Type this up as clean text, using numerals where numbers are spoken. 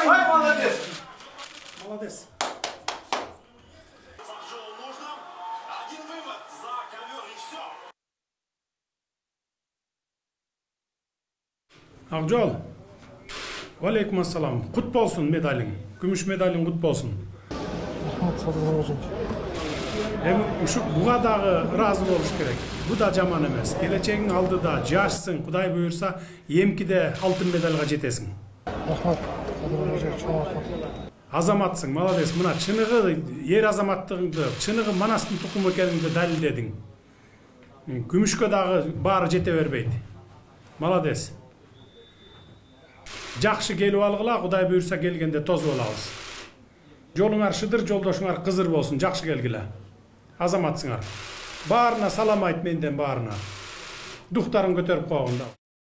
Ай, молодец! Молодец. Один вывод за ковер и все. Ақжол. Алейкум ассалам. Құт болсын медалің. Күміш медалің құт болсын. Бұға дағы разы болуш керек. Бұ да жаман емес. Келечегің алдыда жашсың, Құдай бұйырса, емкіде алтын медальға жетесің. Азаматсың, молодец. Мына чынығы ер азаматтығыңды, чынығы Манастың тұқымы екеніңді дәлелдедің. Күмішке дағы бары жете бербейді. Молодец. Жақшы келіп алғыла, Құдай бұйырса келгенде тоз болабыз. Жолыңар шыдыр, жолдошыңар қызыр болсын, жақшы келгілі. Азаматсыңар. Барына салам айт менден барына. Дұқтарын көтеріп қоғында.